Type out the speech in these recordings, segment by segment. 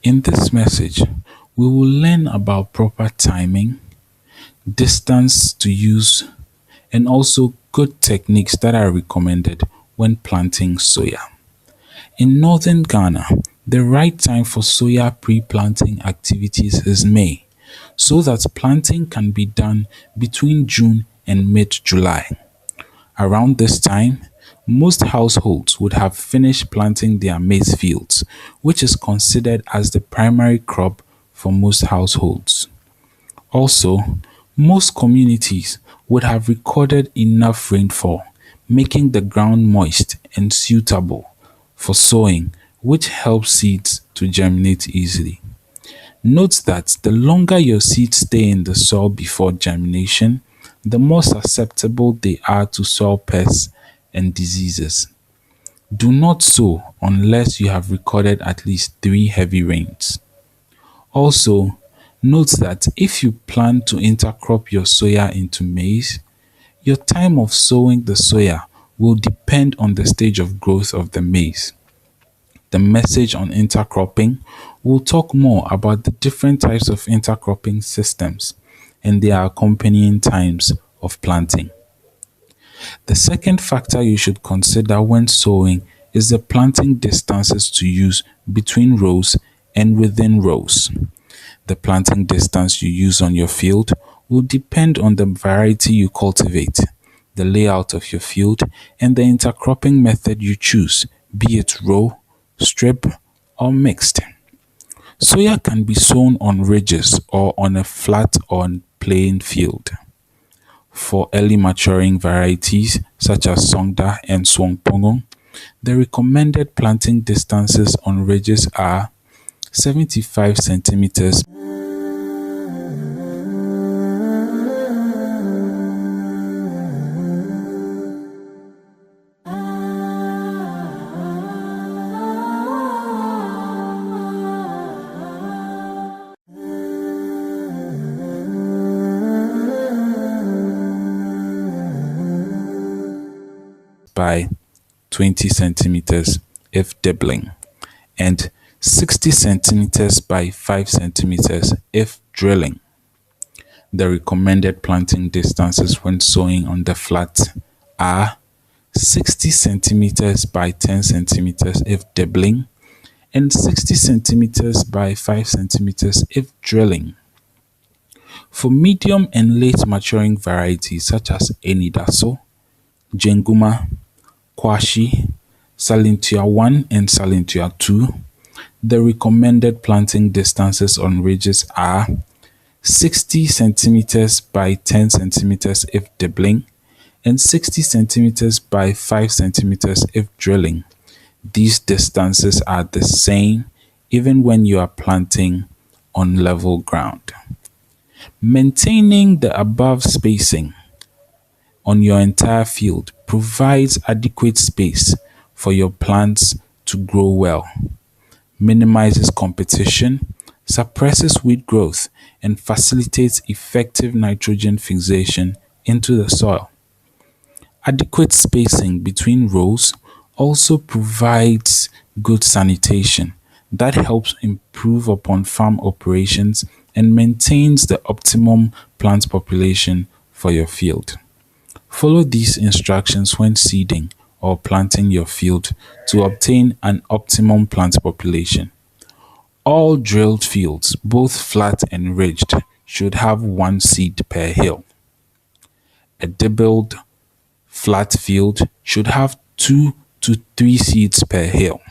In this message, we will learn about proper timing, distance to use, and also good techniques that are recommended when planting soya. In northern Ghana, the right time for soya pre-planting activities is May, so that planting can be done between June and mid-July. Around this time, most households would have finished planting their maize fields, which is considered as the primary crop for most households. Also, most communities would have recorded enough rainfall, making the ground moist and suitable for sowing, which helps seeds to germinate easily. Note that the longer your seeds stay in the soil before germination, the more susceptible they are to soil pests and diseases. Do not sow unless you have recorded at least 3 heavy rains. Also, note that if you plan to intercrop your soya into maize, your time of sowing the soya will depend on the stage of growth of the maize. The message on intercropping will talk more about the different types of intercropping systems and their accompanying times of planting. The second factor you should consider when sowing is the planting distances to use between rows and within rows. The planting distance you use on your field will depend on the variety you cultivate, the layout of your field, and the intercropping method you choose, be it row, strip, or mixed. Soya can be sown on ridges or on a flat or plain field. For early maturing varieties such as Songda and Swangpongong, the recommended planting distances on ridges are 75 centimeters by 20 centimeters if dibbling, and 60 centimeters by 5 centimeters if drilling. The recommended planting distances when sowing on the flat are 60 centimeters by 10 centimeters if dibbling, and 60 centimeters by 5 centimeters if drilling. For medium and late maturing varieties such as Enidaso, Jenguma, Kwashi, Salintia 1 and Salintia 2, the recommended planting distances on ridges are 60 centimeters by 10 centimeters if dibbling, and 60 centimeters by 5 centimeters if drilling. These distances are the same even when you are planting on level ground. Maintaining the above spacing on your entire field provides adequate space for your plants to grow well, minimizes competition, suppresses weed growth, and facilitates effective nitrogen fixation into the soil. Adequate spacing between rows also provides good sanitation that helps improve upon farm operations and maintains the optimum plant population for your field. Follow these instructions when seeding or planting your field to obtain an optimum plant population. All drilled fields, both flat and ridged, should have 1 seed per hill. A dibbled flat field should have 2 to 3 seeds per hill.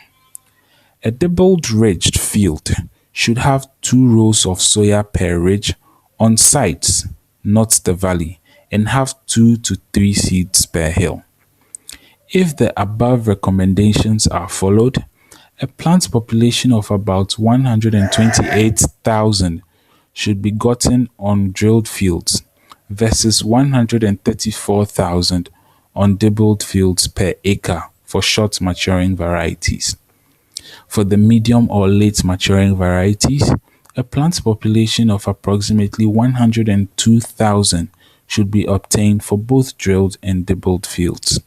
A dibbled ridged field should have 2 rows of soya per ridge on sides, not the valley, and have 2 to 3 seeds per hill. If the above recommendations are followed, a plant population of about 128,000 should be gotten on drilled fields versus 134,000 on dibbled fields per acre for short maturing varieties. For the medium or late maturing varieties, a plant population of approximately 102,000 should be obtained for both drilled and dibbled fields.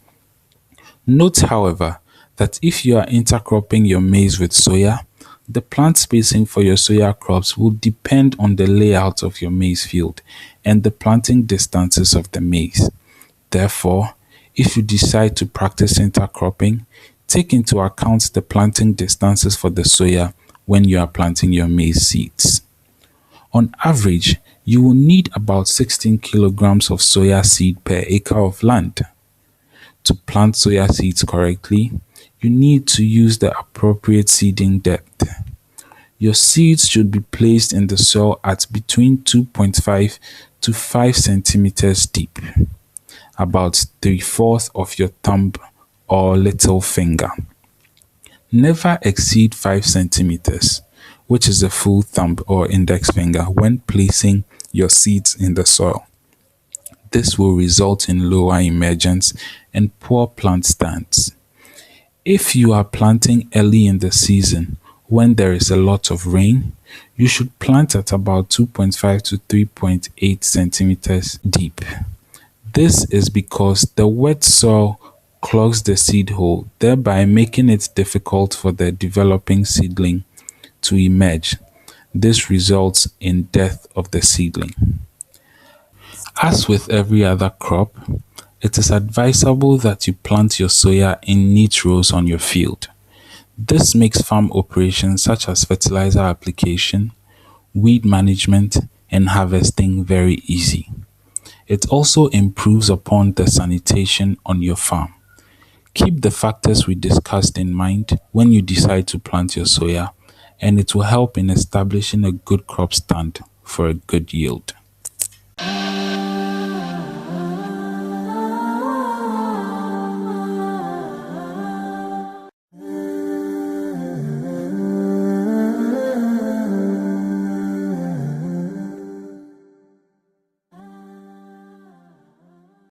Note, however, that if you are intercropping your maize with soya, The plant spacing for your soya crops will depend on the layout of your maize field and the planting distances of the maize. Therefore, if you decide to practice intercropping, take into account the planting distances for the soya when you are planting your maize seeds. On average, you will need about 16 kilograms of soya seed per acre of land. To plant soya seeds correctly, you need to use the appropriate seeding depth. Your seeds should be placed in the soil at between 2.5 to 5 centimeters deep, about 3/4 of your thumb or little finger. Never exceed 5 centimeters, which is a full thumb or index finger, when placing your seeds in the soil. This will result in lower emergence and poor plant stance. If you are planting early in the season when there is a lot of rain, you should plant at about 2.5 to 3.8 centimeters deep. This is because the wet soil clogs the seed hole, thereby making it difficult for the developing seedling to emerge. This results in death of the seedling. As with every other crop, it is advisable that you plant your soya in neat rows on your field. This makes farm operations such as fertilizer application, weed management, and harvesting very easy. It also improves upon the sanitation on your farm. Keep the factors we discussed in mind when you decide to plant your soya, and it will help in establishing a good crop stand for a good yield.